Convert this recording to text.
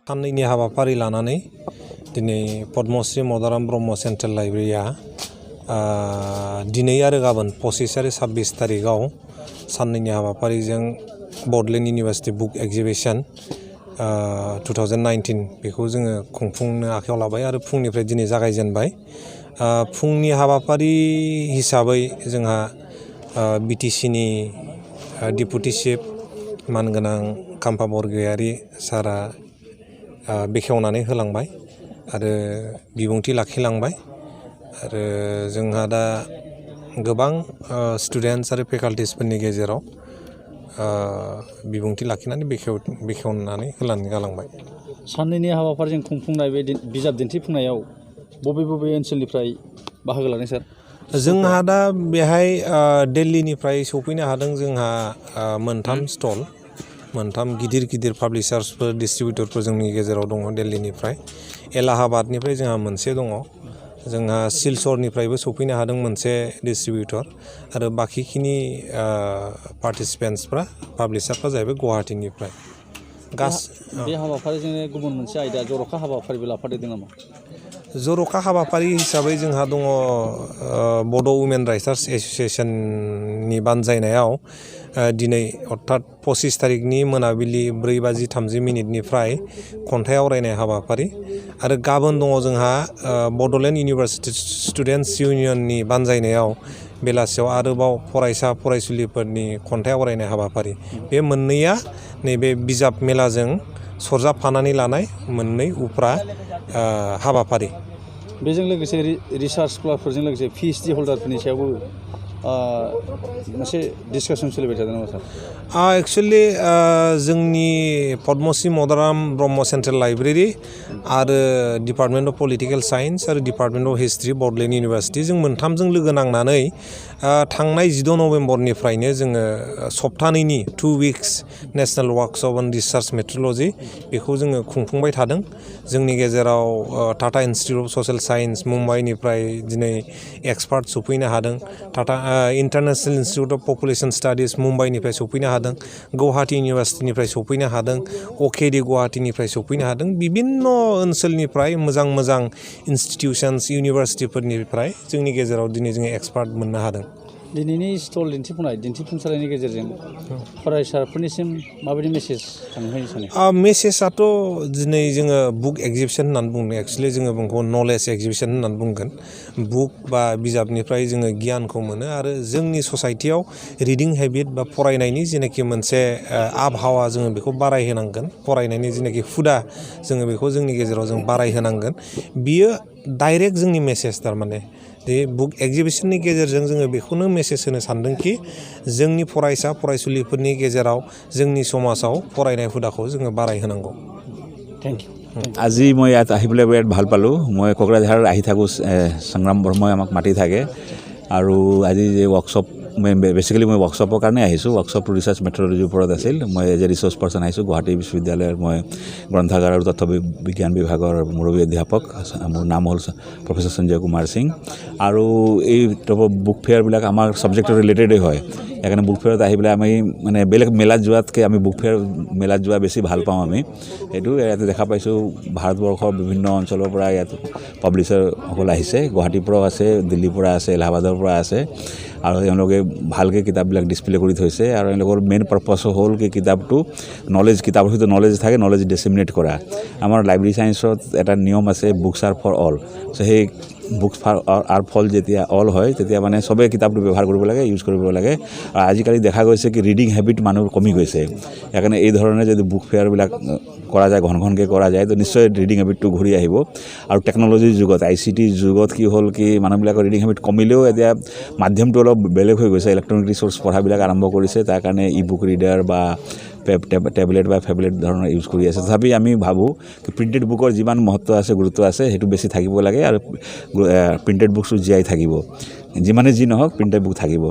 साननैनि हाबाफारि लानानै दिनै पद्मश्री मदाराम ब्रह्म सेन्ट्रेल लाइब्रेरिया दिनै आरो गाबोन 25 आरो 26 तारिखआव साननैनि हाबाफारिजों बडलेण्ड इउनिभार्सिटि बुक एक्जिबिशन 2019 बेखौ जोङो खुंफुंनो आखायाव लाबाय आरो फुंनिफ्राय दिनै जागायजेनबाय। फुंनि हाबाफारि हिसाबै जोंहा बिटिसिनि डिपुटि चिफ मानगोनां खाम्फा बरगयारी सारा बेखेवनानै होलांबाय आरो बिबुंथि लाखिलांबाय आरो जोंहा दा गोबां स्टुडेन्टस आरो फेकाल्टिसफोरनि गेजेराव बिबुंथि लाखिनानै बेखेवनानै होलांनानै गालांबाय। साननैनि हाबाफारिजों खुंफुंनाय बे बिजाब दिन्थिफुंनायाव बबे ओनसोलनिफ्राय बाहागो लादों सार? जोंहा दा बेहाय दिल्लीनिफ्राय सौफैनो हादों जोंहा मोनथाम स्टल, मोनथाम गिदिर पाब्लिशार्सफोर डिस्ट्रिबिउटरफोर जोंनि गेजेराव दङ दिल्लीनिफ्राय। एलाहाबादनिफ्राय जोंहा मोनसे दङ, जोंहा सिलचरनिफ्रायबो सौफैनो हादों मोनसे डिस्ट्रिबिउटर आरो बाखिखिनि पार्टिसिपेन्टसफ्रा पाब्लिशारफ्रा जाहैबाय गुवाहाटीनिफ्राय। बे हाबाफारिजोंनो गुबुन मोनसे आयदा जर'खा हाबाफारिबो लाफादेरदों नामा? जर'खा हाबाफारि हिसाबै जोंहा दङ बड' वुमेन राइटार्स एस'सियेसननि बानजायनायाव दिनै अर्थात 25 तारिखनि मोनाबिलि 4:30 खन्थाइ आवरायनाय हाबाफारि आरो गाबोन दङ जोंहा बड'लेण्ड इउनिभार्सिटि स्टुडेन्टस इउनियननि बानजायनायाव बेलासियाव आरोबाव फरायसा फरायसुलिफोरनि खन्थाइ आवरायनाय हाबाफारि। बे मोननैया नैबे बिजाब मेलाजों सरजाबफानानै लानाय मोननै उफ्रा हाबाफारि। बेजों लोगोसे रिसार्च स्कलारफोरजों लोगोसे PhD हल्डारफोरनि सायावबो मोनसे डिसकासन सोलिबाय थादों नामा सार? एक्सुवेलि जोंनि पद्मश्री मदाराम ब्रह्म सेन्ट्रेल लाइब्रेरि आरो डिपार्टमेन्ट अफ पलिटिकेल साइन्स आरो department of history Bodoland university जों मोनथामजों लोगो नांनानै थांनाय 14 नभेम्बरनिफ्रायनो जोङो सप्तानैनि 2 weeks national workshop on research methodology बेखौ जोङो खुंफुंबाय थादों। जोंनि गेजेराव Tata institute of social science मुम्बाइनिफ्राय दिनै एक्सपार्ट सफैनो हादों, Tata international institute of population studies मुम्बाइनिफ्राय सफैनो हादों, गुवाहाटी इउनिभार्सिटिनिफ्राय सफैनो हादों, अकेडि गुवाहाटीनिफ्राय सफैनो हादों। बिभिन्न ओनसोलनिफ्राय मोजां इन्सटिटिउसन्स इउनिभार्सिटिफोरनिफ्राय जोंनि गेजेराव दिनै जोङो एक्सपार्ट मोननो हादों। दिनैनि स्टल दिन्थिफुंसारनायनि गेजेरजों फरायसाफोरनिसिम माबायदि मेसेज थांहोनो सानो? मेसेजआथ' दिनै जोङो बुक एक्जिबिशन होननानै बुङो, एक्सुवेलि जोङो बुंगौ नलेज एक्जिबिशन होननानै बुंगोन। बुक बा बिजाबनिफ्राय जोङो गियानखौ मोनो आरो जोंनि ससाइटियाव रिडिं हेबिट बा फरायनायनि जेनाखि मोनसे आबहावा जोङो बेखौ बारायहोनांगोन, फरायनायनि जेनाखि हुदा जोङो बेखौ जोंनि गेजेराव जों बारायहोनांगोन। बियो डाइरेक्ट जोंनि मेसेज, थारमाने बे बुक एक्जिबिशननि गेजेरजों जोङो बेखौनो मेसेज होनो सानदोंखि जोंनि फरायसा फरायसुलिफोरनि गेजेराव जोंनि समाजाव फरायनाय हुदाखौ जोङो बारायहोनांगौ। Thank you. আজি মই ইয়াত আহিবলৈ বিৰাট ভাল পালোঁ। মই কোকৰাঝাৰ আহি থাকোঁ, সংগ্ৰাম ব্ৰহ্মই আমাক মাতি থাকে আৰু আজি যে ৱৰ্কশ্বপ বেচিকেলি মই ৱৰ্কশ্বপৰ কাৰণে আহিছোঁ। ৱৰ্কশ্বপটো ৰিচাৰ্চ মেথডলজিৰ ওপৰত আছিল। মই এজ এ ৰিচৰ্চ পাৰ্চন আহিছোঁ। গুৱাহাটী বিশ্ববিদ্যালয়ৰ মই গ্ৰন্থাগাৰ আৰু তথ্য বিজ্ঞান বিভাগৰ মুৰব্বী অধ্যাপক। মোৰ নাম হ'ল প্ৰফেচৰ সঞ্জয় কুমাৰ সিং। আৰু এই বুক ফেয়াৰবিলাক আমাৰ ছাবজেক্টৰ ৰিলেটেডেই হয়। সেইকাৰণে বুক ফেয়াৰত আহি পেলাই আমি মানে বেলেগ মেলাত যোৱাতকৈ আমি বুক ফেয়াৰ মেলাত যোৱা বেছি ভাল পাওঁ আমি। সেইটো ইয়াতে দেখা পাইছোঁ ভাৰতবৰ্ষৰ বিভিন্ন অঞ্চলৰ পৰা ইয়াত পাব্লিচাৰসকল আহিছে। গুৱাহাটীৰ পৰাও আছে, দিল্লীৰ পৰা আছে, এলাহাবাদৰ পৰা আছে আৰু তেওঁলোকে ভালকৈ কিতাপবিলাক ডিছপ্লে কৰি থৈছে আৰু তেওঁলোকৰ মেইন পাৰ্পাছ হ'ল কি কিতাপটো কিতাপৰ সৈতে নলেজ থাকে, নলেজ ডিছেমিনেট কৰা। আমাৰ লাইব্ৰেৰী ছায়েন্সত এটা নিয়ম আছে, বুকছ আৰ ফৰ অল। চ' সেই বুকছ আৰ ফল যেতিয়া অল হয় তেতিয়া মানে চবেই কিতাপটো ব্যৱহাৰ কৰিব লাগে, ইউজ কৰিব লাগে। আৰু আজিকালি দেখা গৈছে কি ৰিডিং হেবিট মানুহৰ কমি গৈছে। সেইকাৰণে এই ধৰণে যদি বুক ফেয়াৰবিলাক কৰা যায়, ঘনকৈ কৰা যায়, তো নিশ্চয় ৰিডিং হেবিটটো ঘূৰি আহিব। আৰু টেকন'লজিৰ যুগত ICT যুগত কি হ'ল কি মানুহবিলাকৰ ৰিডিং হেবিট কমিলেও এতিয়া মাধ্যমটো অলপ বেলেগ হৈ গৈছে। ইলেক্ট্ৰনিক ৰিচোৰ্চ পঢ়াবিলাক আৰম্ভ কৰিছে, তাৰ কাৰণে ই বুক ৰিডাৰ বা টেবলেট বা ফেবলেট ধৰণৰ ইউজ কৰি আছে। তথাপি আমি ভাবোঁ কি প্ৰিণ্টেড বুকৰ যিমান মহত্ব আছে, গুৰুত্ব আছে, সেইটো বেছি থাকিব লাগে আৰু প্ৰিণ্টেড বুকছো জীয়াই থাকিব। যিমানে যি নহওক প্ৰিণ্টেড বুক থাকিব।